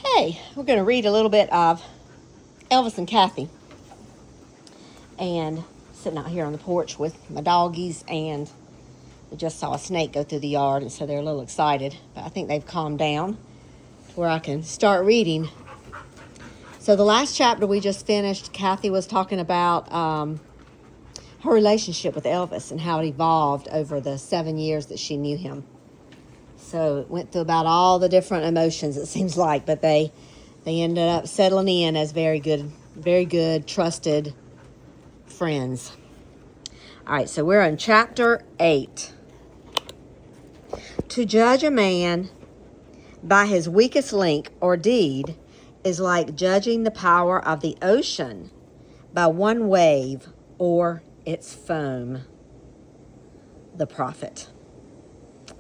Hey, we're going to read a little bit of Elvis and Kathy. And sitting out here on the porch with my doggies, and we just saw a snake go through the yard, and so they're a little excited. But I think they've calmed down to where I can start reading. So the last chapter we just finished, Kathy was talking about her relationship with Elvis and how it evolved over the 7 years that she knew him. So it went through about all the different emotions, it seems like, but they ended up settling in as very good, trusted friends. All right, so we're in chapter 8. To judge a man by his weakest link or deed is like judging the power of the ocean by one wave or its foam. The Prophet.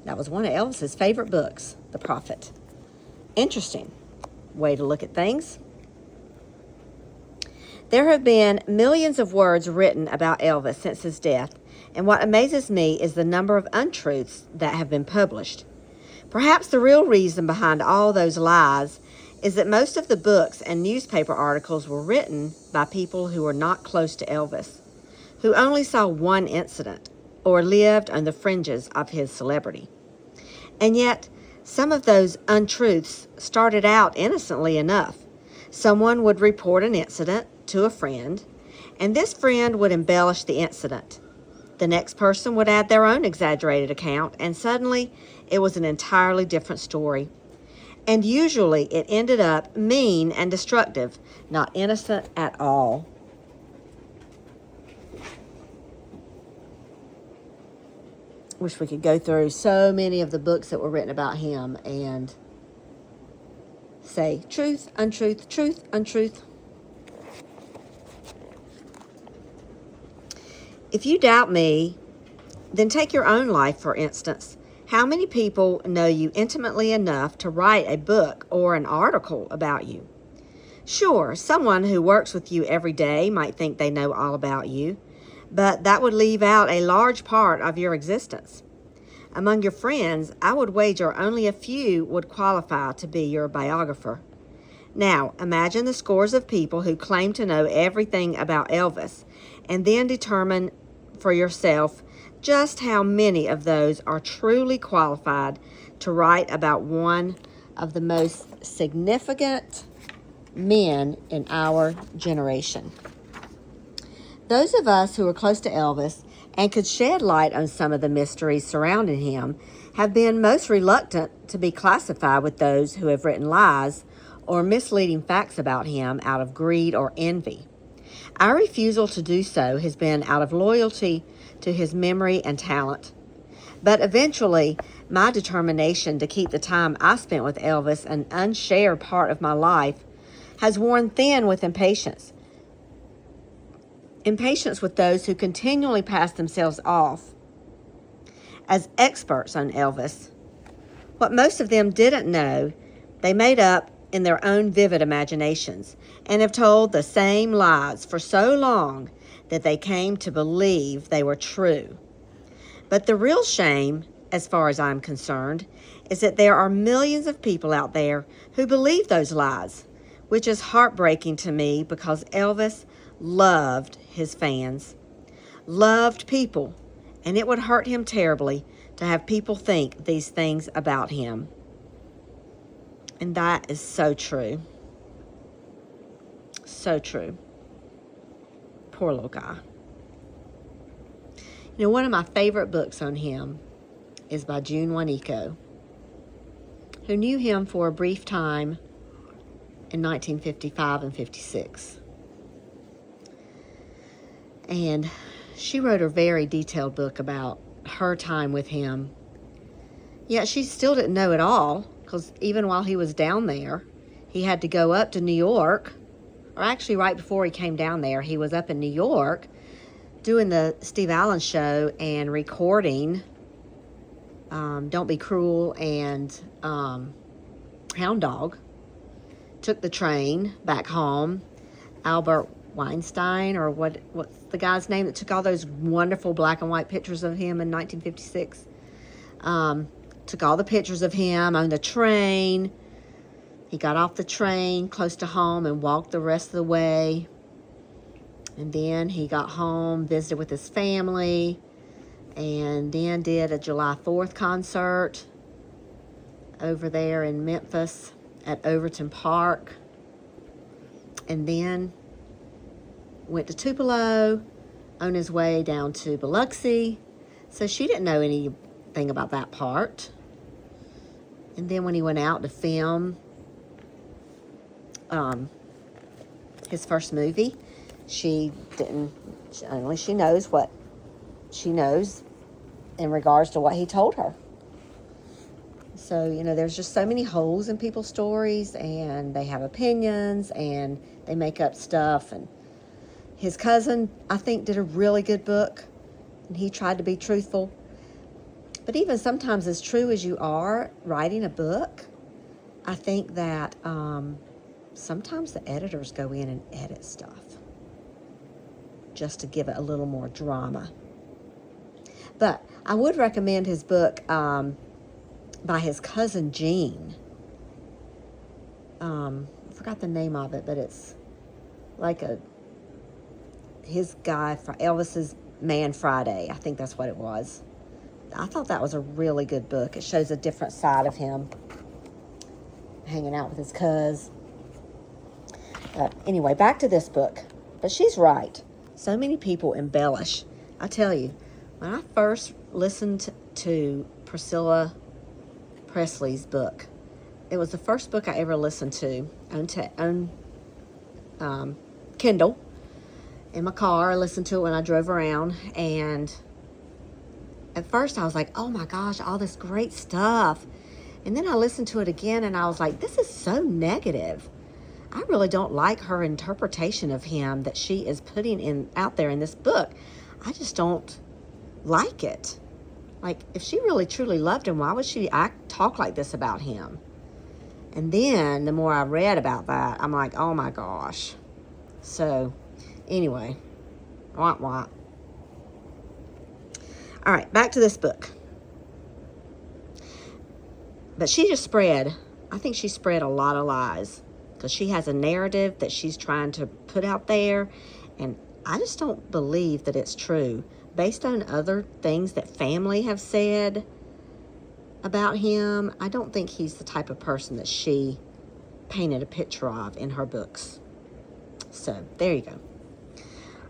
That was one of Elvis's favorite books, The Prophet. Interesting way to look at things. There have been millions of words written about Elvis since his death, and what amazes me is the number of untruths that have been published. Perhaps the real reason behind all those lies is that most of the books and newspaper articles were written by people who were not close to Elvis, who only saw one incident or lived on the fringes of his celebrity. And yet, some of those untruths started out innocently enough. Someone would report an incident to a friend, and this friend would embellish the incident. The next person would add their own exaggerated account, and suddenly it was an entirely different story. And usually it ended up mean and destructive, not innocent at all. Wish we could go through so many of the books that were written about him and say truth, untruth, truth, untruth. If you doubt me, then take your own life, for instance. How many people know you intimately enough to write a book or an article about you? Sure, someone who works with you every day might think they know all about you, but that would leave out a large part of your existence. Among your friends, I would wager only a few would qualify to be your biographer. Now, imagine the scores of people who claim to know everything about Elvis, and then determine for yourself just how many of those are truly qualified to write about one of the most significant men in our generation. Those of us who are close to Elvis and could shed light on some of the mysteries surrounding him have been most reluctant to be classified with those who have written lies or misleading facts about him out of greed or envy. Our refusal to do so has been out of loyalty to his memory and talent. But eventually, my determination to keep the time I spent with Elvis an unshared part of my life has worn thin with impatience. Impatience with those who continually pass themselves off as experts on Elvis. What most of them didn't know, they made up in their own vivid imaginations and have told the same lies for so long that they came to believe they were true. But the real shame, as far as I'm concerned, is that there are millions of people out there who believe those lies, which is heartbreaking to me because Elvis loved his fans, loved people, and it would hurt him terribly to have people think these things about him. And that is so true. So true. Poor little guy. You know, one of my favorite books on him is by June Waniko, who knew him for a brief time in 1955 and 56. And she wrote a very detailed book about her time with him. Yet she still didn't know it all, because even while he was down there, he had to go up to New York, or actually right before he came down there, he was up in New York doing the Steve Allen show and recording Don't Be Cruel and Hound Dog. Took the train back home. Albert Weinstein, or what's the guy's name that took all those wonderful black and white pictures of him in 1956? Took all the pictures of him on the train, He got off the train close to home and walked the rest of the way. And then he got home, visited with his family, and then did a July 4th concert over there in Memphis at Overton Park. And then went to Tupelo on his way down to Biloxi. So she didn't know anything about that part. And then when he went out to film his first movie, she didn't, only she knows what she knows in regards to what he told her. So, there's just so many holes in people's stories, and they have opinions, and they make up stuff. And his cousin, I think, did a really good book, and he tried to be truthful. But even sometimes, as true as you are writing a book, I think that sometimes the editors go in and edit stuff just to give it a little more drama. But I would recommend his book by his cousin Gene. I forgot the name of it, but it's like his guy for Elvis's Man Friday. I think that's what it was. I thought that was a really good book. It shows a different side of him, hanging out with his cuz. Anyway, back to this book. But she's right. So many people embellish. I tell you, when I first listened to Priscilla Presley's book, it was the first book I ever listened to on Kindle. In my car, I listened to it when I drove around, and at first I was like, oh my gosh, all this great stuff. And then I listened to it again, and I was like, this is so negative. I really don't like her interpretation of him that she is putting out there in this book. I just don't like it. Like, if she really truly loved him, why would she talk like this about him? And then the more I read about that, I'm like, oh my gosh. So, anyway, wah. All right, back to this book. But I think she spread a lot of lies, because she has a narrative that she's trying to put out there, and I just don't believe that it's true. Based on other things that family have said about him, I don't think he's the type of person that she painted a picture of in her books. So, there you go.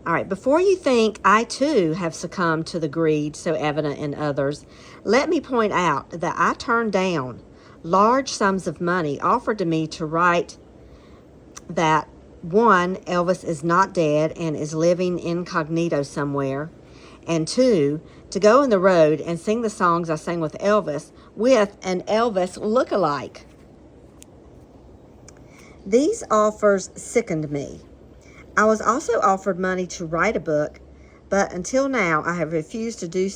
All right, before you think I too have succumbed to the greed so evident in others, let me point out that I turned down large sums of money offered to me to write that, one, Elvis is not dead and is living incognito somewhere, and two, to go on the road and sing the songs I sang with Elvis with an Elvis look-alike. These offers sickened me. I was also offered money to write a book, but until now I have refused to do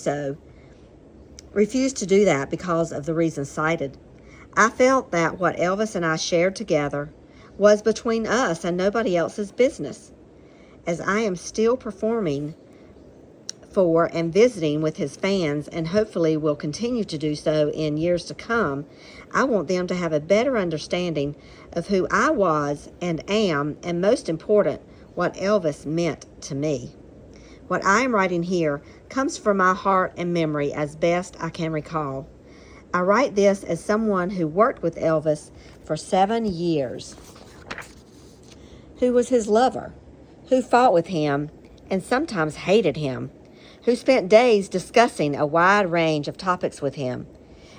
that because of the reasons cited. I felt that what Elvis and I shared together was between us and nobody else's business. As I am still performing for and visiting with his fans, and hopefully will continue to do so in years to come, I want them to have a better understanding of who I was and am, and most important, what Elvis meant to me. What I am writing here comes from my heart and memory as best I can recall. I write this as someone who worked with Elvis for 7 years, who was his lover, who fought with him and sometimes hated him, who spent days discussing a wide range of topics with him,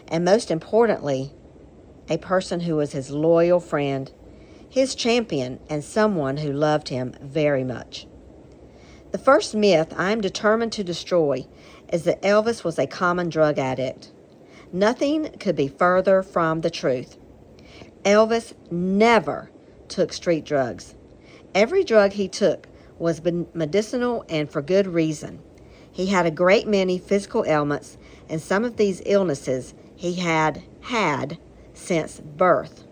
and most importantly, a person who was his loyal friend, his champion, and someone who loved him very much. The first myth I am determined to destroy is that Elvis was a common drug addict. Nothing could be further from the truth. Elvis never took street drugs. Every drug he took was medicinal and for good reason. He had a great many physical ailments, and some of these illnesses he had since birth.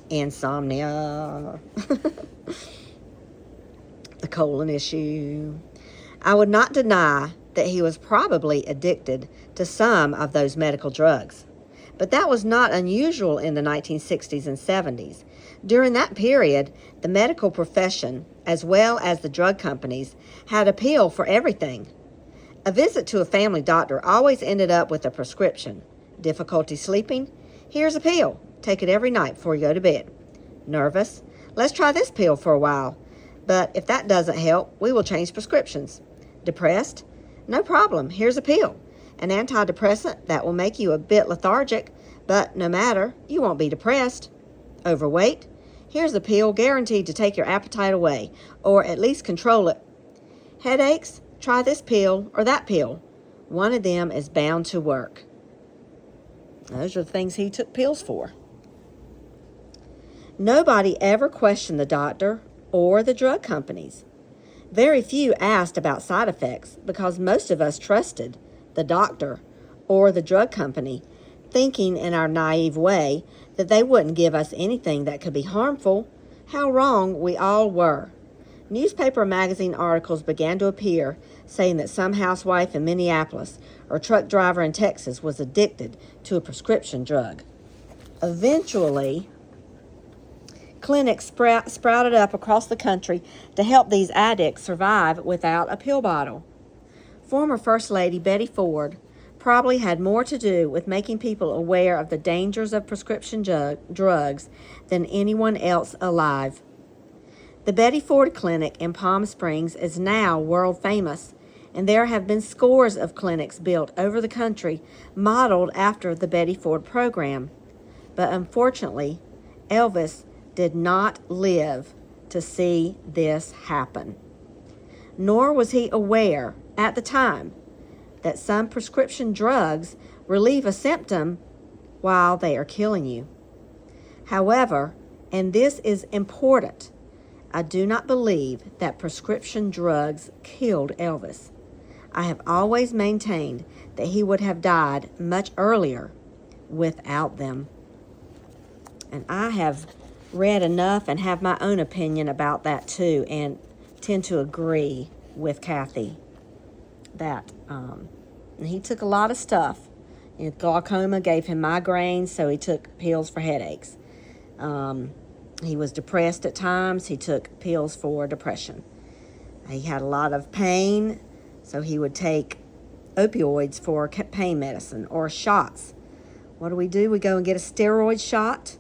Insomnia, the colon issue. I would not deny that he was probably addicted to some of those medical drugs, But that was not unusual in the 1960s and 70s. During that period, the medical profession, as well as the drug companies, had a pill for everything. A visit to a family doctor always ended up with a prescription. Difficulty sleeping? Here's a pill. Take it every night before you go to bed. Nervous? Let's try this pill for a while. But if that doesn't help, we will change prescriptions. Depressed? No problem. Here's a pill. An antidepressant that will make you a bit lethargic, but no matter, you won't be depressed. Overweight? Here's a pill guaranteed to take your appetite away, or at least control it. Headaches? Try this pill or that pill. One of them is bound to work. Those are the things he took pills for. Nobody ever questioned the doctor or the drug companies. Very few asked about side effects because most of us trusted the doctor or the drug company, thinking in our naive way that they wouldn't give us anything that could be harmful. How wrong we all were. Newspaper and magazine articles began to appear saying that some housewife in Minneapolis or truck driver in Texas was addicted to a prescription drug. Eventually, clinics sprouted up across the country to help these addicts survive without a pill bottle. Former First Lady Betty Ford probably had more to do with making people aware of the dangers of prescription drugs than anyone else alive. The Betty Ford Clinic in Palm Springs is now world famous, and there have been scores of clinics built over the country modeled after the Betty Ford program. But unfortunately, Elvis did not live to see this happen. Nor was he aware at the time that some prescription drugs relieve a symptom while they are killing you. However, and this is important, I do not believe that prescription drugs killed Elvis. I have always maintained that he would have died much earlier without them. And I have read enough and have my own opinion about that too, and tend to agree with Kathy that he took a lot of stuff. Glaucoma gave him migraines, so he took pills for headaches. He was depressed at times. He took pills for depression. He had a lot of pain, so he would take opioids for pain medicine or shots. What do? We go and get a steroid shot.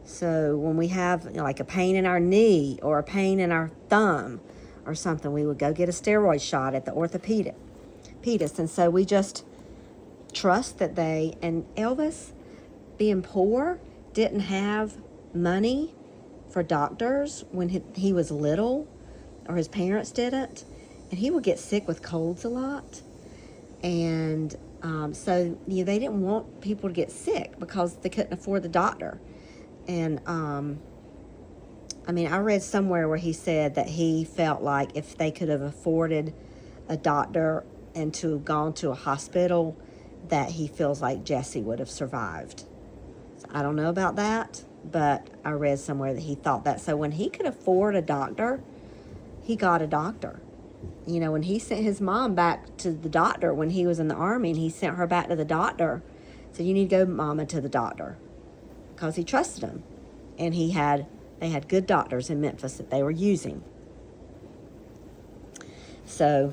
So when we have like a pain in our knee or a pain in our thumb or something, we would go get a steroid shot at the orthopedist. And so we just trust that and Elvis, being poor, didn't have money for doctors when he was little, or his parents didn't, and he would get sick with colds a lot. And so they didn't want people to get sick because they couldn't afford the doctor. And I read somewhere where he said that he felt like if they could have afforded a doctor and to have gone to a hospital, that he feels like Jesse would have survived. So I don't know about that, but I read somewhere that he thought that. So when he could afford a doctor, he got a doctor. When he sent his mom back to the doctor when he was in the Army, and he sent her back to the doctor, said, "You need to go, Mama, to the doctor," because he trusted him. And they had good doctors in Memphis that they were using. So,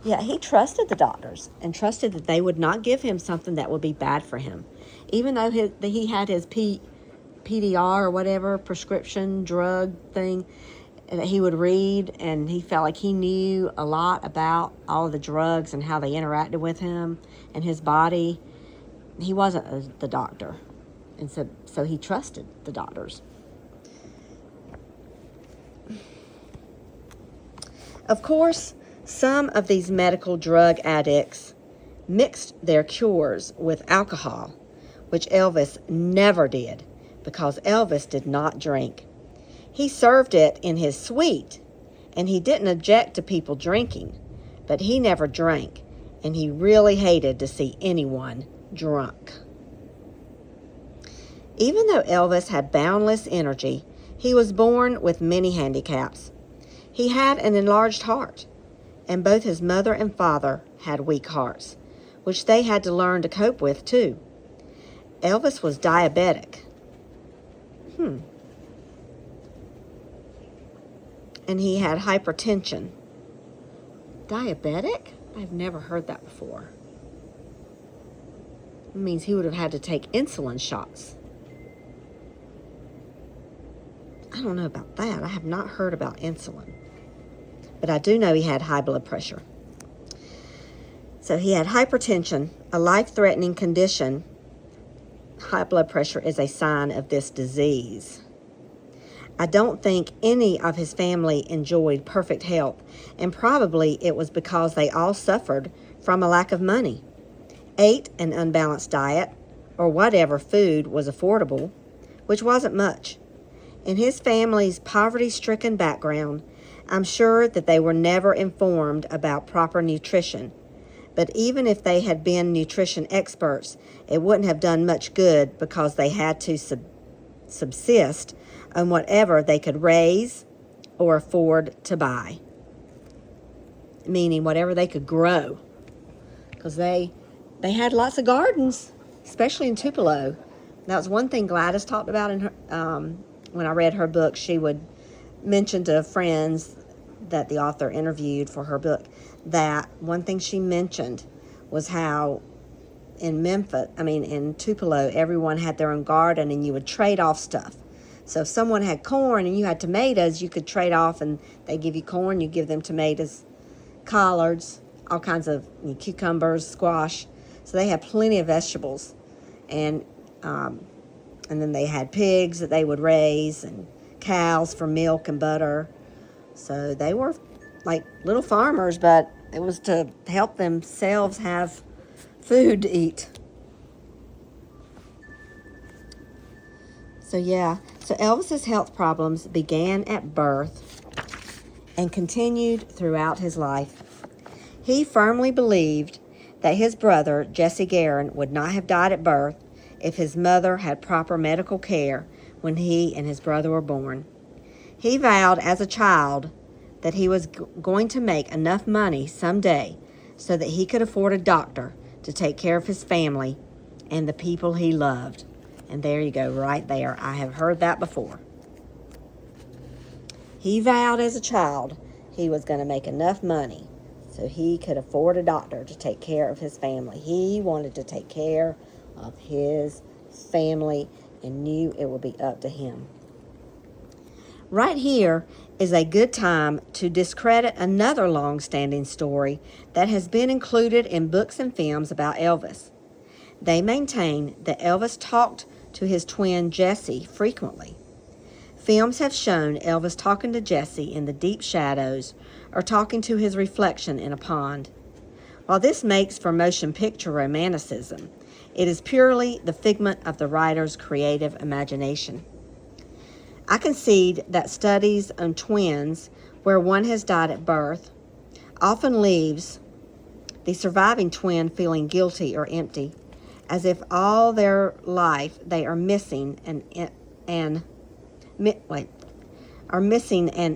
yeah, he trusted the doctors and trusted that they would not give him something that would be bad for him. Even though he had his PDR or whatever, prescription drug thing, that he would read, and he felt like he knew a lot about all of the drugs and how they interacted with him and his body. He wasn't the doctor. And so he trusted the doctors. Of course, some of these medical drug addicts mixed their cures with alcohol, which Elvis never did, because Elvis did not drink. He served it in his suite, and he didn't object to people drinking, but he never drank, and he really hated to see anyone drunk. Even though Elvis had boundless energy, he was born with many handicaps. He had an enlarged heart, and both his mother and father had weak hearts, which they had to learn to cope with too. Elvis was diabetic. And he had hypertension. Diabetic? I've never heard that before. It means he would have had to take insulin shots. I don't know about that. I have not heard about insulin. But I do know he had high blood pressure. So he had hypertension, a life-threatening condition. High blood pressure is a sign of this disease. I don't think any of his family enjoyed perfect health, and probably it was because they all suffered from a lack of money, ate an unbalanced diet, or whatever food was affordable, which wasn't much. In his family's poverty-stricken background, I'm sure that they were never informed about proper nutrition. But even if they had been nutrition experts, it wouldn't have done much good because they had to subsist on whatever they could raise or afford to buy. Meaning whatever they could grow. Because they had lots of gardens, especially in Tupelo. That was one thing Gladys talked about in her, when I read her book. She would mention to friends that the author interviewed for her book that one thing she mentioned was how in Tupelo, everyone had their own garden and you would trade off stuff. So if someone had corn and you had tomatoes, you could trade off, and they give you corn, you give them tomatoes, collards, all kinds of cucumbers, squash. So they had plenty of vegetables. And then they had pigs that they would raise and cows for milk and butter. So they were like little farmers, but it was to help themselves have food to eat. So Elvis's health problems began at birth and continued throughout his life. He firmly believed that his brother, Jesse Guerin, would not have died at birth if his mother had proper medical care when he and his brother were born. He vowed as a child that he was going to make enough money someday so that he could afford a doctor to take care of his family and the people he loved. And there you go, right there. I have heard that before. He vowed as a child he was going to make enough money so he could afford a doctor to take care of his family. He wanted to take care of his family and knew it would be up to him. Right here is a good time to discredit another long-standing story that has been included in books and films about Elvis. They maintain that Elvis talked to his twin Jesse frequently. Films have shown Elvis talking to Jesse in the deep shadows or talking to his reflection in a pond. While this makes for motion picture romanticism, it is purely the figment of the writer's creative imagination. I concede that studies on twins where one has died at birth often leaves the surviving twin feeling guilty or empty, as if all their life they are missing an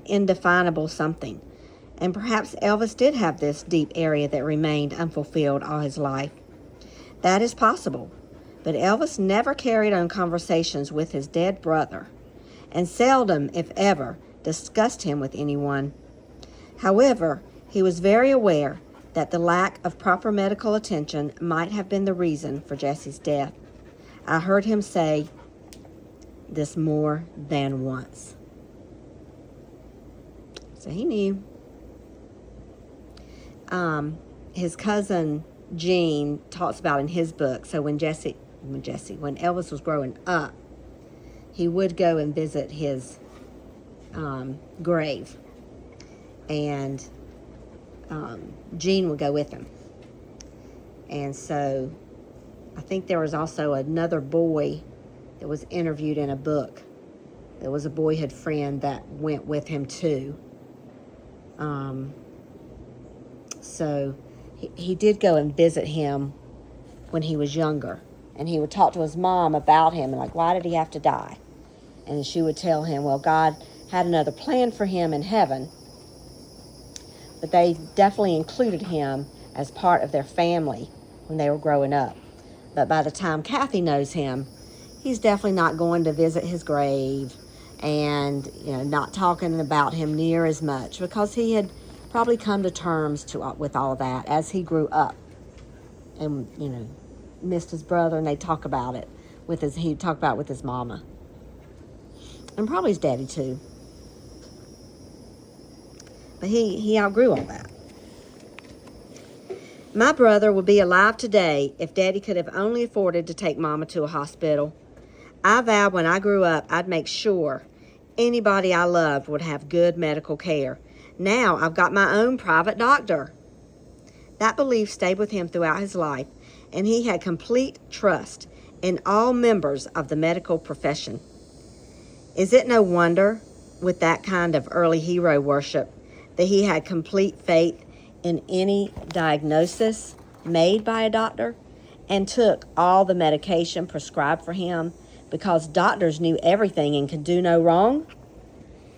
indefinable something. And perhaps Elvis did have this deep area that remained unfulfilled all his life. That is possible, but Elvis never carried on conversations with his dead brother, and seldom, if ever, discussed him with anyone. However, he was very aware that the lack of proper medical attention might have been the reason for Jesse's death. I heard him say this more than once. So he knew. His cousin Gene talks about in his book, so when Elvis was growing up, he would go and visit his grave, and Gene would go with him. And so I think there was also another boy that was interviewed in a book. There was a boyhood friend that went with him too. So he did go and visit him when he was younger. And he would talk to his mom about him and why did he have to die? And she would tell him, well, God had another plan for him in heaven. But they definitely included him as part of their family when they were growing up. But by the time Kathy knows him, he's definitely not going to visit his grave and, not talking about him near as much because he had probably come to terms with all of that as he grew up and, missed his brother, and they talk about it he talked about it with his mama. And probably his daddy too. But he outgrew all that. My brother would be alive today if Daddy could have only afforded to take Mama to a hospital. I vowed when I grew up I'd make sure anybody I loved would have good medical care. Now I've got my own private doctor. That belief stayed with him throughout his life, and he had complete trust in all members of the medical profession. Is it no wonder, with that kind of early hero worship, that he had complete faith in any diagnosis made by a doctor and took all the medication prescribed for him because doctors knew everything and could do no wrong?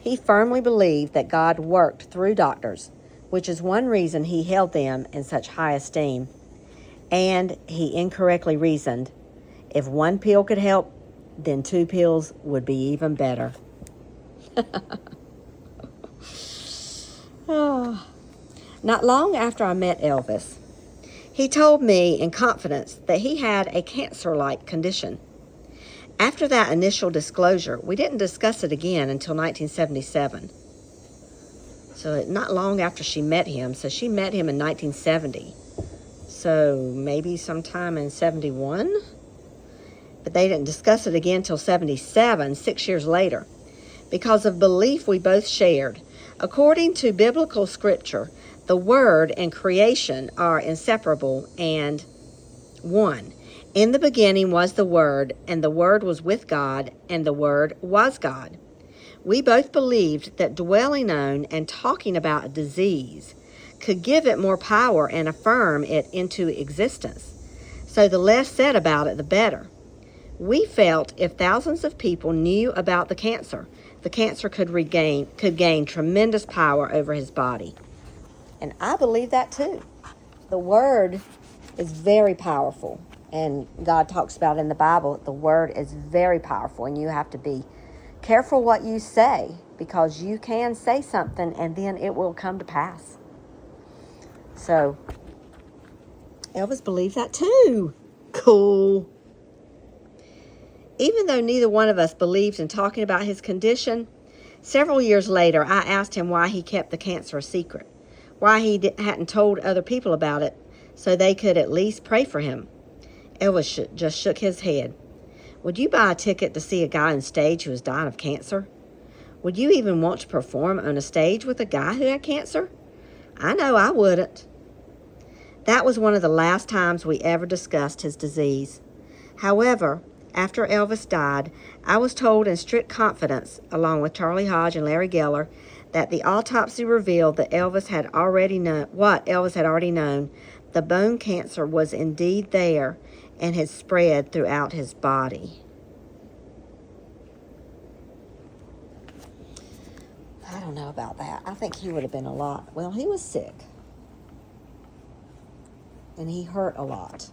He firmly believed that God worked through doctors, which is one reason he held them in such high esteem. And he incorrectly reasoned, if one pill could help, then 2 pills would be even better. Oh. Not long after I met Elvis, he told me in confidence that he had a cancer-like condition. After that initial disclosure, we didn't discuss it again until 1977. So not long after she met him. So she met him in 1970. So maybe sometime in 71? But they didn't discuss it again until 77, 6 years later, because of belief we both shared. According to biblical scripture, the Word and creation are inseparable and one. In the beginning was the Word, and the Word was with God, and the Word was God. We both believed that dwelling on and talking about a disease could give it more power and affirm it into existence. So the less said about it, the better. We felt if thousands of people knew about the cancer could gain tremendous power over his body. And I believe that too. The Word is very powerful. And God talks about in the Bible, the Word is very powerful. And you have to be careful what you say, because you can say something and then it will come to pass. So, Elvis believed that too. Cool. Even though neither one of us believed in talking about his condition, several years later, I asked him why he kept the cancer a secret, why he hadn't told other people about it so they could at least pray for him. Elvis just shook his head. Would you buy a ticket to see a guy on stage who was dying of cancer? Would you even want to perform on a stage with a guy who had cancer? I know I wouldn't. That was one of the last times we ever discussed his disease. However, after Elvis died, I was told in strict confidence, along with Charlie Hodge and Larry Geller, that the autopsy revealed that Elvis had already known. The bone cancer was indeed there and had spread throughout his body. I don't know about that. I think he would have been he was sick. And he hurt a lot.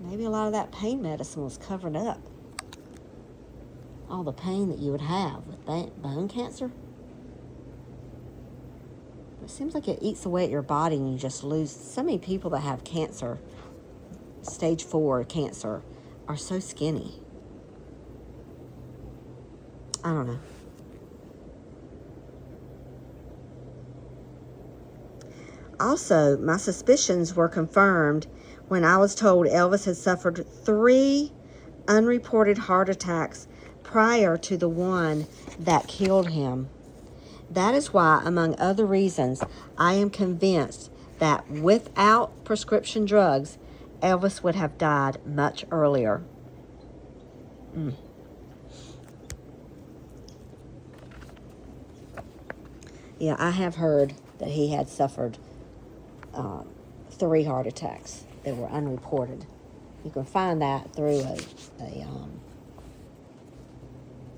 Maybe a lot of that pain medicine was covered up. All the pain that you would have with bone cancer. It seems like it eats away at your body and you just lose. So many people that have cancer, stage 4 cancer, are so skinny. I don't know. Also, my suspicions were confirmed when I was told Elvis had suffered 3 unreported heart attacks prior to the one that killed him. That is why, among other reasons, I am convinced that without prescription drugs, Elvis would have died much earlier. Yeah, I have heard that he had suffered 3 heart attacks that were unreported. You can find that through a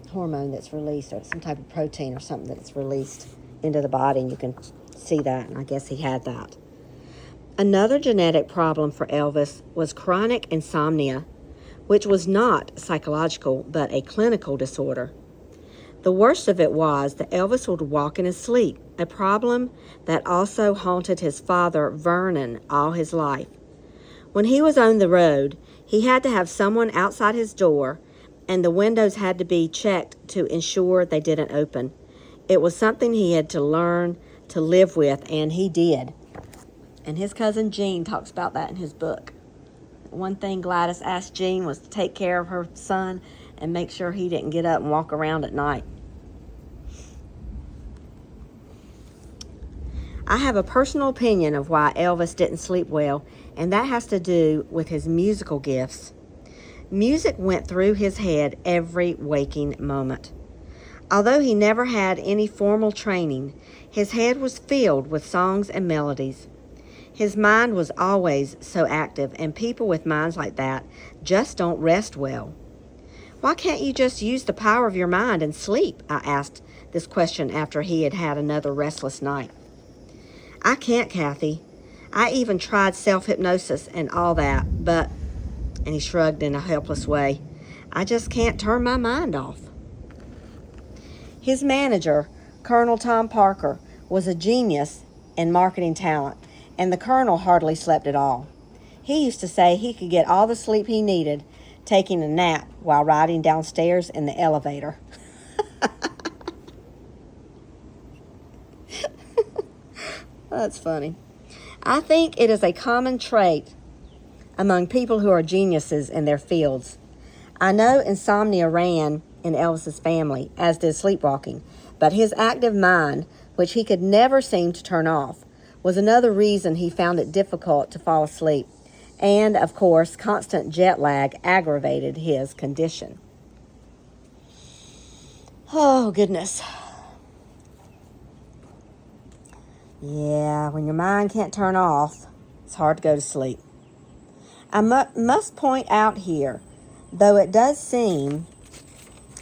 hormone that's released, or some type of protein or something that's released into the body, and you can see that, and I guess he had that. Another genetic problem for Elvis was chronic insomnia, which was not psychological but a clinical disorder. The worst of it was that Elvis would walk in his sleep, a problem that also haunted his father, Vernon, all his life. When he was on the road, he had to have someone outside his door, and the windows had to be checked to ensure they didn't open. It was something he had to learn to live with, and he did. And his cousin Jean talks about that in his book. One thing Gladys asked Jean was to take care of her son and make sure he didn't get up and walk around at night. I have a personal opinion of why Elvis didn't sleep well, and that has to do with his musical gifts. Music went through his head every waking moment. Although he never had any formal training, his head was filled with songs and melodies. His mind was always so active, and people with minds like that just don't rest well. Why can't you just use the power of your mind and sleep? I asked this question after he had had another restless night. I can't, Kathy. I even tried self-hypnosis and all that, and he shrugged in a helpless way, I just can't turn my mind off. His manager, Colonel Tom Parker, was a genius in marketing talent, and the Colonel hardly slept at all. He used to say he could get all the sleep he needed taking a nap while riding downstairs in the elevator. That's funny. I think it is a common trait among people who are geniuses in their fields. I know insomnia ran in Elvis's family, as did sleepwalking, but his active mind, which he could never seem to turn off, was another reason he found it difficult to fall asleep. And, of course, constant jet lag aggravated his condition. Oh, goodness. Yeah, when your mind can't turn off, it's hard to go to sleep. I must point out here, though it does seem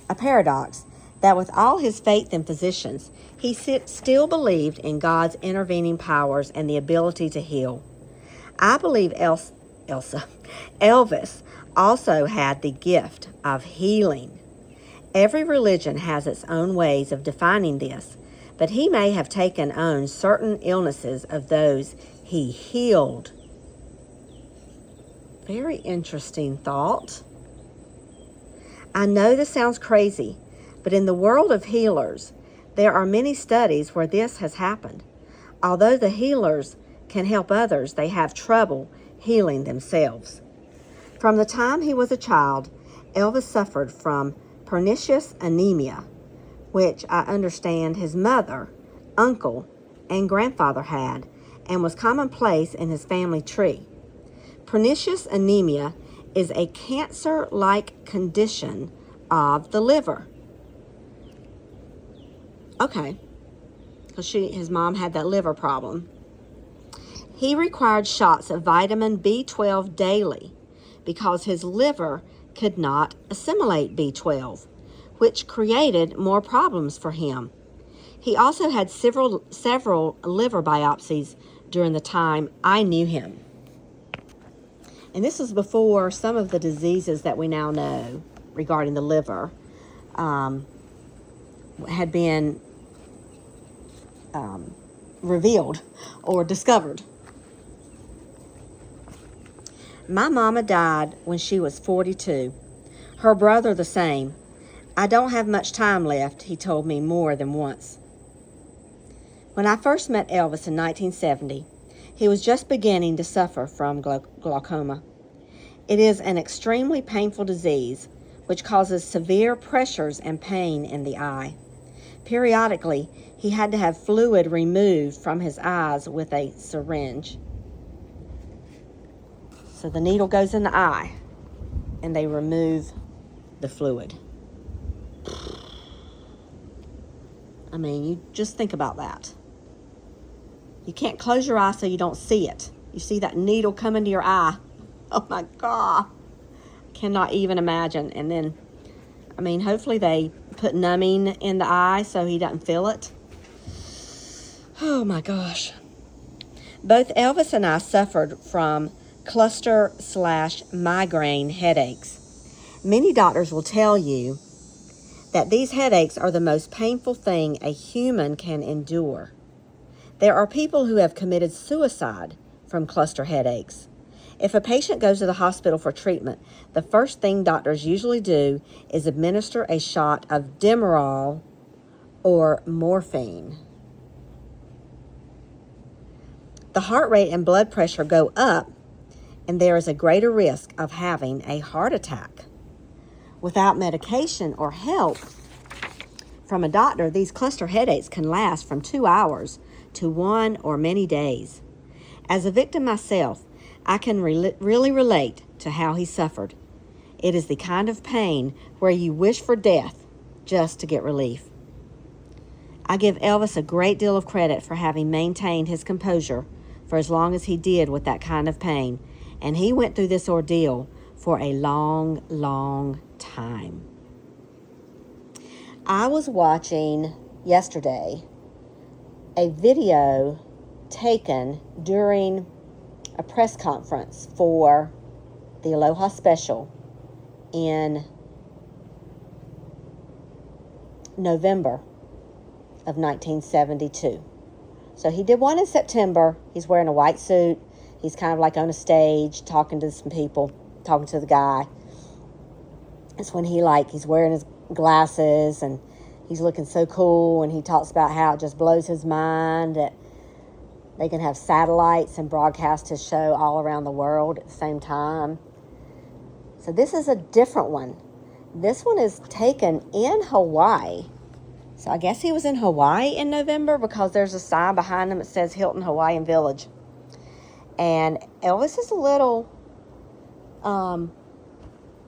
a paradox, that with all his faith in physicians, he still believed in God's intervening powers and the ability to heal. I believe Elvis also had the gift of healing. Every religion has its own ways of defining this, but he may have taken on certain illnesses of those he healed. Very interesting thought. I know this sounds crazy, but in the world of healers, there are many studies where this has happened. Although the healers can help others, they have trouble healing themselves. From the time he was a child, Elvis suffered from pernicious anemia, which I understand his mother, uncle, and grandfather had, and was commonplace in his family tree. Pernicious anemia is a cancer-like condition of the liver. Okay, because his mom had that liver problem. He required shots of vitamin B12 daily because his liver could not assimilate B12, which created more problems for him. He also had several liver biopsies during the time I knew him. And this was before some of the diseases that we now know regarding the liver had been revealed or discovered. My mama died when she was 42. Her brother the same. I don't have much time left, he told me more than once. When I first met Elvis in 1970, he was just beginning to suffer from glaucoma. It is an extremely painful disease which causes severe pressures and pain in the eye. Periodically, he had to have fluid removed from his eyes with a syringe. So the needle goes in the eye, and they remove the fluid. I mean, you just think about that. You can't close your eye so you don't see it. You see that needle come into your eye. Oh my God. Cannot even imagine. And then, I mean, hopefully they put numbing in the eye so he doesn't feel it. Oh my gosh. Both Elvis and I suffered from cluster/migraine headaches. Many doctors will tell you that these headaches are the most painful thing a human can endure. There are people who have committed suicide from cluster headaches. If a patient goes to the hospital for treatment, the first thing doctors usually do is administer a shot of Demerol or morphine. The heart rate and blood pressure go up, and there is a greater risk of having a heart attack. Without medication or help from a doctor, these cluster headaches can last from 2 hours to 1 or many days. As a victim myself, I can really relate to how he suffered. It is the kind of pain where you wish for death just to get relief. I give Elvis a great deal of credit for having maintained his composure for as long as he did with that kind of pain, and he went through this ordeal for a long, long time. I was watching yesterday a video taken during a press conference for the Aloha Special in November of 1972. So he did one in September. He's wearing a white suit. He's kind of like on a stage talking to some people, talking to the guy. It's when he's wearing his glasses and he's looking so cool, and he talks about how it just blows his mind that they can have satellites and broadcast his show all around the world at the same time. So this is a different one. This one is taken in Hawaii. So I guess he was in Hawaii in November because there's a sign behind him that says Hilton Hawaiian Village. And Elvis is a little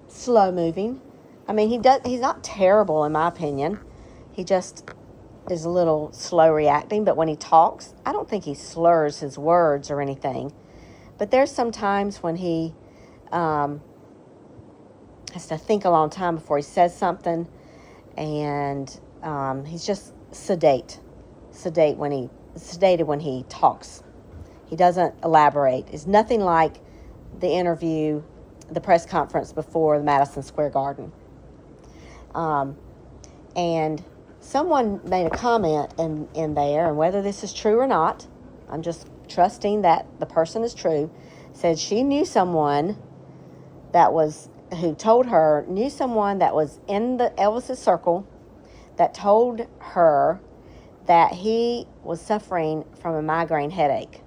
slow moving. I mean, he's not terrible in my opinion. He just is a little slow reacting, but when he talks, I don't think he slurs his words or anything. But there's some times when he has to think a long time before he says something, and he's just sedated when he talks. He doesn't elaborate. It's nothing like the interview, the press conference before the Madison Square Garden. And someone made a comment in there, and whether this is true or not, I'm just trusting that the person is true, said she knew someone that was in the Elvis's circle that told her that he was suffering from a migraine headache,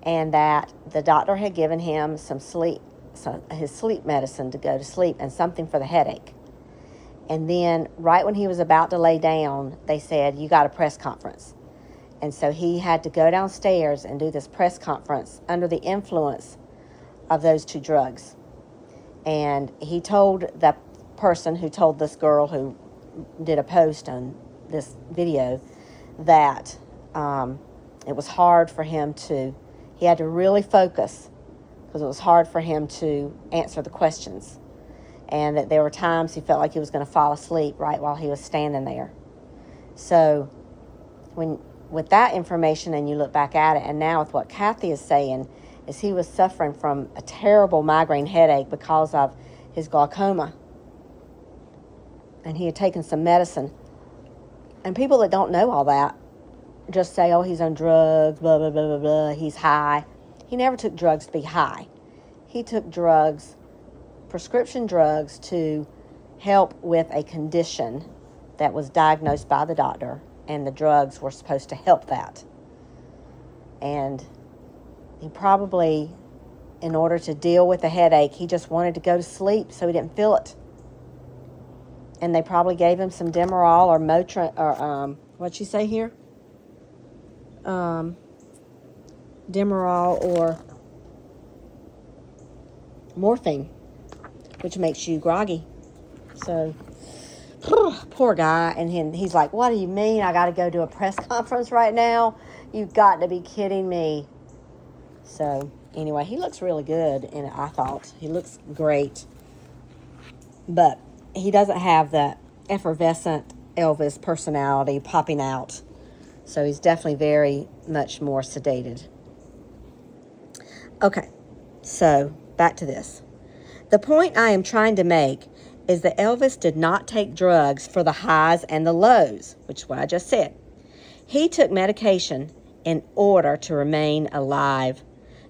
and that the doctor had given him his sleep medicine to go to sleep and something for the headache. And then right when he was about to lay down, they said, "You got a press conference." And so he had to go downstairs and do this press conference under the influence of those two drugs. And he told the person who told this girl who did a post on this video that it was hard for him he had to really focus because it was hard for him to answer the questions. And that there were times he felt like he was going to fall asleep right while he was standing there. So with that information and you look back at it, and now with what Kathy is saying, is he was suffering from a terrible migraine headache because of his glaucoma. And he had taken some medicine. And people that don't know all that just say, oh, he's on drugs, blah, blah, blah, blah, blah, he's high. He never took drugs to be high. He took drugs, prescription drugs, to help with a condition that was diagnosed by the doctor, and the drugs were supposed to help that. And he probably, in order to deal with the headache, he just wanted to go to sleep so he didn't feel it. And they probably gave him some Demerol or Motrin, or what'd she say here? Demerol or morphine, which makes you groggy. So, poor guy. And he's like, what do you mean I got to go to a press conference right now? You've got to be kidding me. So, anyway, he looks really good in it, I thought. He looks great. But he doesn't have the effervescent Elvis personality popping out. So, he's definitely very much more sedated. Okay, so back to this. The point I am trying to make is that Elvis did not take drugs for the highs and the lows, which is what I just said. He took medication in order to remain alive.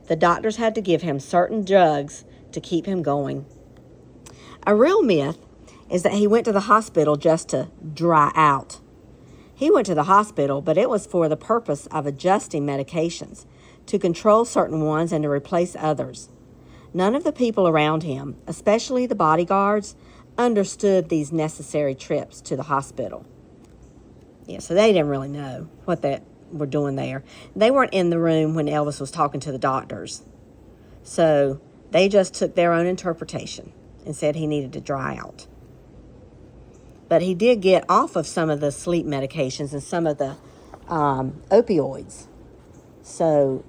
The doctors had to give him certain drugs to keep him going. A real myth is that he went to the hospital just to dry out. He went to the hospital, but it was for the purpose of adjusting medications, to control certain ones and to replace others. None of the people around him, especially the bodyguards, understood these necessary trips to the hospital. Yeah, so they didn't really know what they were doing there. They weren't in the room when Elvis was talking to the doctors. So they just took their own interpretation and said he needed to dry out. But he did get off of some of the sleep medications and some of the opioids. So,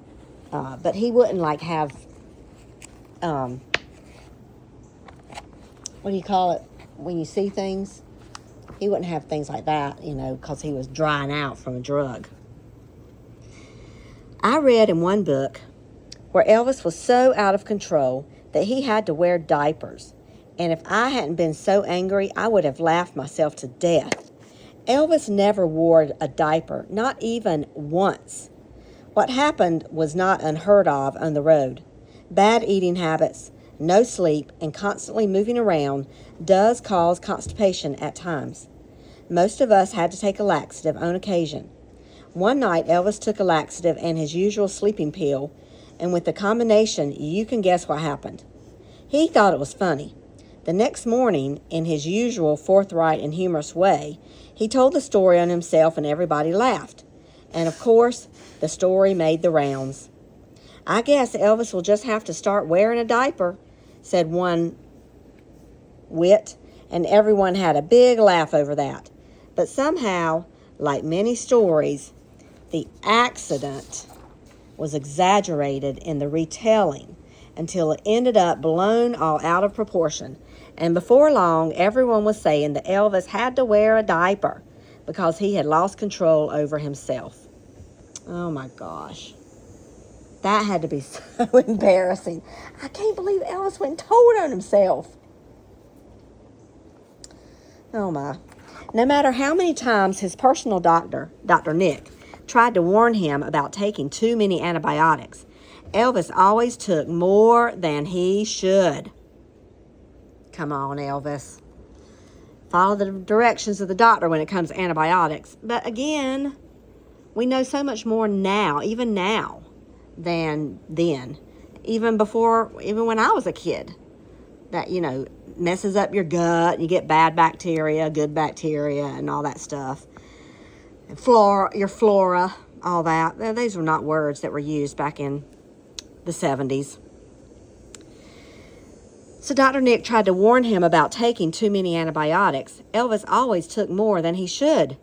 but he wouldn't like have, what do you call it, when you see things? He wouldn't have things like that, because he was drying out from a drug. I read in one book where Elvis was so out of control that he had to wear diapers. And if I hadn't been so angry, I would have laughed myself to death. Elvis never wore a diaper, not even once. What happened was not unheard of on the road. Bad eating habits, no sleep, and constantly moving around does cause constipation at times. Most of us had to take a laxative on occasion. One night, Elvis took a laxative and his usual sleeping pill, and with the combination, you can guess what happened. He thought it was funny. The next morning, in his usual forthright and humorous way, he told the story on himself and everybody laughed. And of course, the story made the rounds. "I guess Elvis will just have to start wearing a diaper," said one wit, and everyone had a big laugh over that. But somehow, like many stories, the accident was exaggerated in the retelling until it ended up blown all out of proportion. And before long, everyone was saying that Elvis had to wear a diaper because he had lost control over himself. Oh my gosh. That had to be so embarrassing. I can't believe Elvis went and told on himself. Oh my. No matter how many times his personal doctor, Dr. Nick, tried to warn him about taking too many antibiotics, Elvis always took more than he should. Come on, Elvis. Follow the directions of the doctor when it comes to antibiotics. But again, we know so much more now, even now, than then. Even when I was a kid. That, messes up your gut. And you get bad bacteria, good bacteria, and all that stuff. And your flora, all that. These were not words that were used back in the 70s. So Dr. Nick tried to warn him about taking too many antibiotics. Elvis always took more than he should.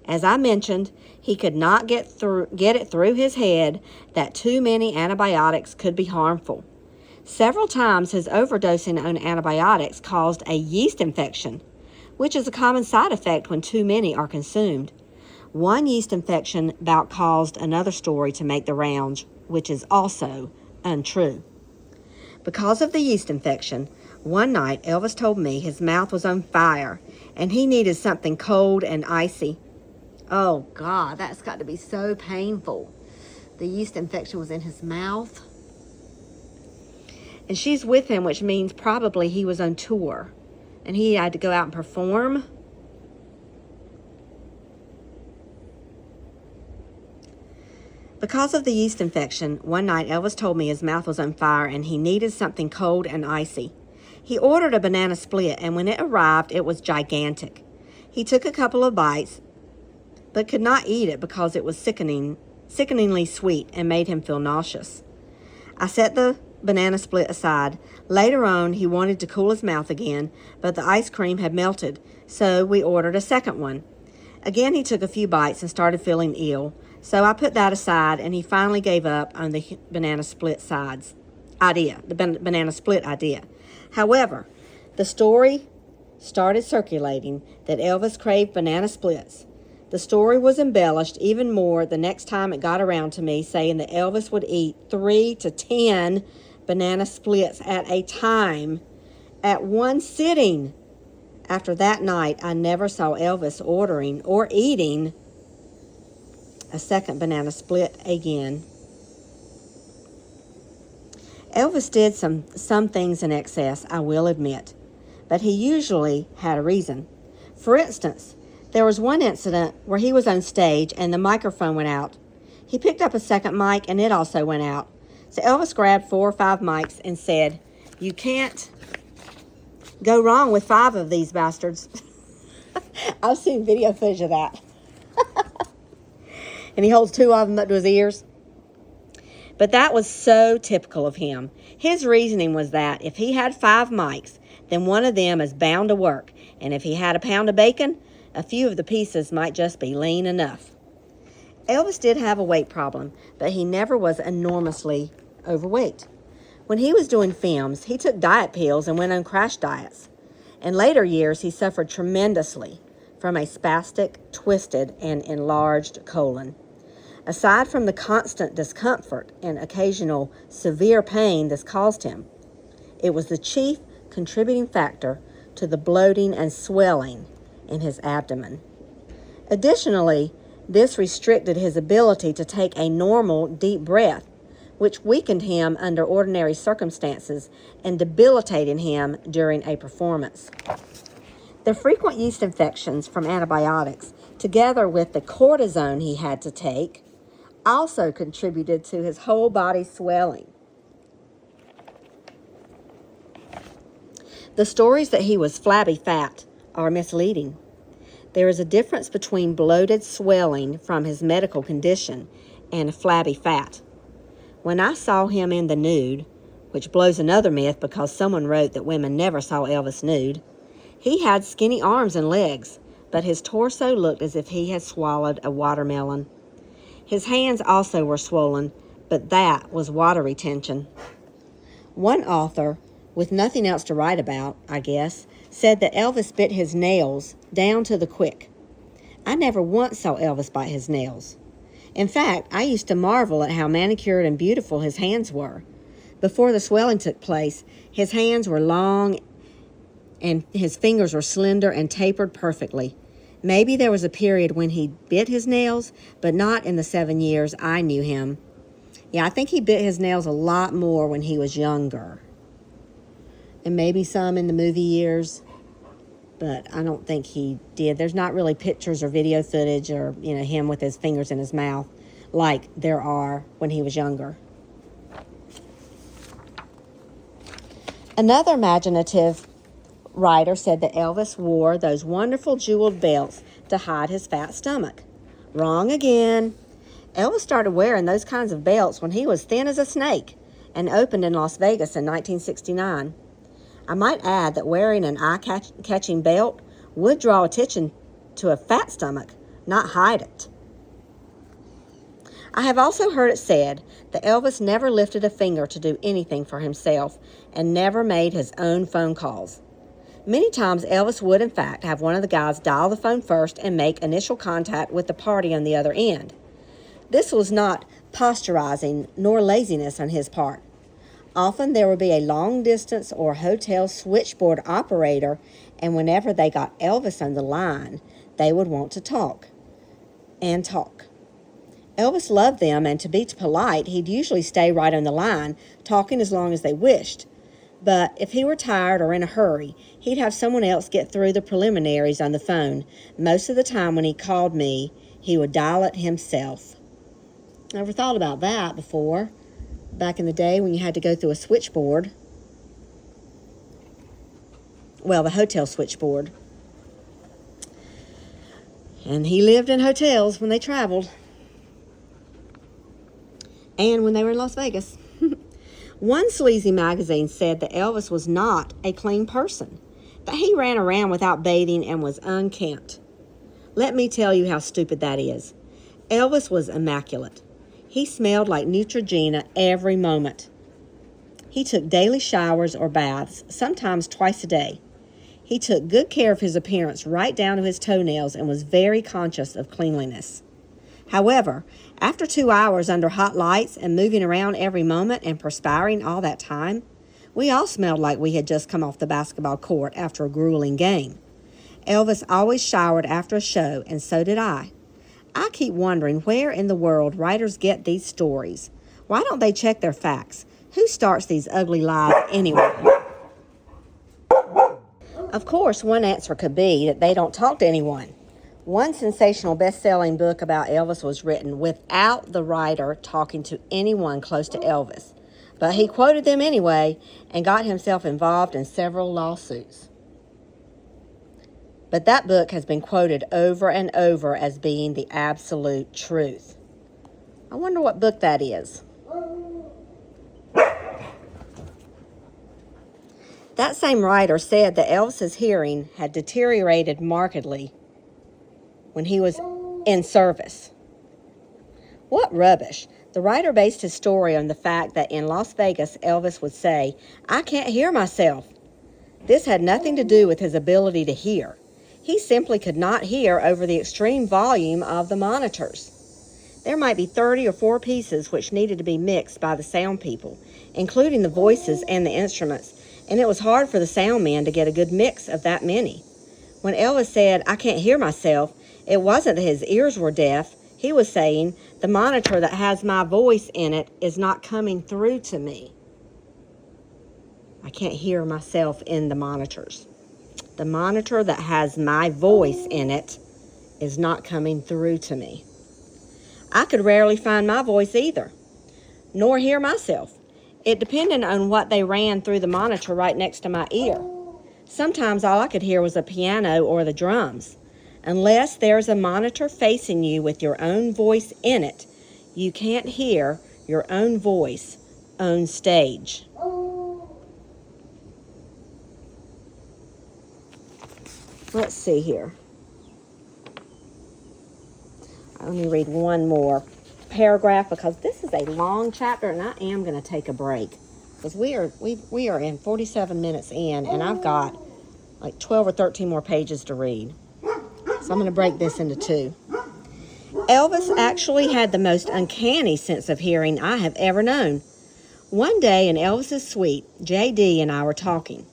As I mentioned, he could not get it through his head that too many antibiotics could be harmful. Several times his overdosing on antibiotics caused a yeast infection, which is a common side effect when too many are consumed. One yeast infection about caused another story to make the rounds, which is also untrue. Because of the yeast infection, one night Elvis told me his mouth was on fire and he needed something cold and icy. Oh God, that's got to be so painful. The yeast infection was in his mouth. And she's with him, which means probably he was on tour and he had to go out and perform. Because of the yeast infection, one night Elvis told me his mouth was on fire and he needed something cold and icy. He ordered a banana split, and when it arrived, it was gigantic. He took a couple of bites, but could not eat it because it was sickeningly sweet and made him feel nauseous. I set the banana split aside. Later on, he wanted to cool his mouth again, but the ice cream had melted, so we ordered a second one. Again, he took a few bites and started feeling ill. So I put that aside, and he finally gave up on the banana split idea. However, the story started circulating that Elvis craved banana splits. The story was embellished even more the next time it got around to me, saying that Elvis would eat 3 to 10 banana splits at a time, at one sitting. After that night, I never saw Elvis ordering or eating a second banana split again. Elvis did some things in excess, I will admit, but he usually had a reason. For instance, there was one incident where he was on stage and the microphone went out. He picked up a second mic and it also went out. So Elvis grabbed 4 or 5 mics and said, "You can't go wrong with 5 of these bastards." I've seen video footage of that. And he holds 2 of them up to his ears. But that was so typical of him. His reasoning was that if he had 5 mics, then one of them is bound to work. And if he had a pound of bacon, a few of the pieces might just be lean enough. Elvis did have a weight problem, but he never was enormously overweight. When he was doing films, he took diet pills and went on crash diets. In later years, he suffered tremendously from a spastic, twisted, and enlarged colon. Aside from the constant discomfort and occasional severe pain this caused him, it was the chief contributing factor to the bloating and swelling in his abdomen. Additionally, this restricted his ability to take a normal, deep breath, which weakened him under ordinary circumstances and debilitated him during a performance. The frequent yeast infections from antibiotics, together with the cortisone he had to take, also contributed to his whole body swelling. The stories that he was flabby fat are misleading. There is a difference between bloated swelling from his medical condition and flabby fat. When I saw him in the nude, which blows another myth because someone wrote that women never saw Elvis nude, he had skinny arms and legs, but his torso looked as if he had swallowed a watermelon. His hands also were swollen, but that was water retention. One author, with nothing else to write about, I guess, said that Elvis bit his nails down to the quick. I never once saw Elvis bite his nails. In fact, I used to marvel at how manicured and beautiful his hands were. Before the swelling took place, his hands were long and his fingers were slender and tapered perfectly. Maybe there was a period when he bit his nails, but not in the 7 years I knew him. Yeah, I think he bit his nails a lot more when he was younger. And maybe some in the movie years, but I don't think he did. There's not really pictures or video footage or, him with his fingers in his mouth like there are when he was younger. Another imaginative writer said that Elvis wore those wonderful jeweled belts to hide his fat stomach. Wrong again. Elvis started wearing those kinds of belts when he was thin as a snake and opened in Las Vegas in 1969. I might add that wearing an eye-catching belt would draw attention to a fat stomach, not hide it. I have also heard it said that Elvis never lifted a finger to do anything for himself and never made his own phone calls. Many times Elvis would, in fact, have one of the guys dial the phone first and make initial contact with the party on the other end. This was not posturizing nor laziness on his part. Often there would be a long-distance or hotel switchboard operator, and whenever they got Elvis on the line, they would want to talk and talk. Elvis loved them, and to be polite, he'd usually stay right on the line, talking as long as they wished. But if he were tired or in a hurry, he'd have someone else get through the preliminaries on the phone. Most of the time when he called me, he would dial it himself. Never thought about that before. Back in the day when you had to go through a switchboard. Well, the hotel switchboard. And he lived in hotels when they traveled. And when they were in Las Vegas. One sleazy magazine said that Elvis was not a clean person, that he ran around without bathing and was unkempt. Let me tell you how stupid that is. Elvis was immaculate. He smelled like Neutrogena every moment. He took daily showers or baths, sometimes twice a day. He took good care of his appearance right down to his toenails and was very conscious of cleanliness. However, after 2 hours under hot lights and moving around every moment and perspiring all that time, we all smelled like we had just come off the basketball court after a grueling game. Elvis always showered after a show, and so did I. I keep wondering where in the world writers get these stories. Why don't they check their facts? Who starts these ugly lies anyway? Of course, one answer could be that they don't talk to anyone. One sensational best-selling book about Elvis was written without the writer talking to anyone close to Elvis. But he quoted them anyway and got himself involved in several lawsuits. But that book has been quoted over and over as being the absolute truth. I wonder what book that is. That same writer said that Elvis's hearing had deteriorated markedly when he was in service. What rubbish. The writer based his story on the fact that in Las Vegas, Elvis would say, "I can't hear myself." This had nothing to do with his ability to hear. He simply could not hear over the extreme volume of the monitors. There might be 30 or 4 pieces which needed to be mixed by the sound people, including the voices and the instruments, and it was hard for the sound man to get a good mix of that many. When Elvis said, "I can't hear myself," it wasn't that his ears were deaf. He was saying, the monitor that has my voice in it is not coming through to me. I can't hear myself in the monitors. The monitor that has my voice in it is not coming through to me. I could rarely find my voice either, nor hear myself. It depended on what they ran through the monitor right next to my ear. Sometimes all I could hear was a piano or the drums. Unless there's a monitor facing you with your own voice in it, you can't hear your own voice on stage. Let's see here. Let me read one more paragraph because this is a long chapter and I am going to take a break because we are in 47 minutes in and I've got like 12 or 13 more pages to read. So I'm going to break this into 2. Elvis actually had the most uncanny sense of hearing I have ever known. One day in Elvis's suite, J.D. and I were talking.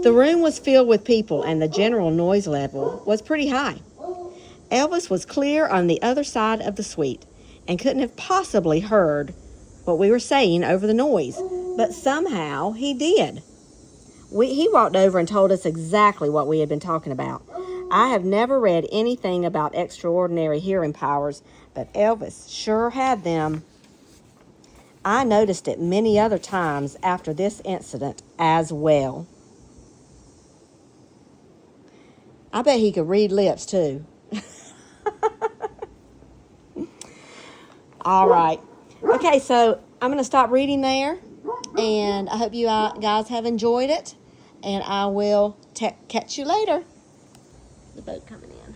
The room was filled with people and the general noise level was pretty high. Elvis was clear on the other side of the suite and couldn't have possibly heard what we were saying over the noise, but somehow he did. He walked over and told us exactly what we had been talking about. I have never read anything about extraordinary hearing powers, but Elvis sure had them. I noticed it many other times after this incident as well. I bet he could read lips too. All right. Okay, so I'm going to stop reading there, and I hope you guys have enjoyed it, and I will catch you later. The boat coming in.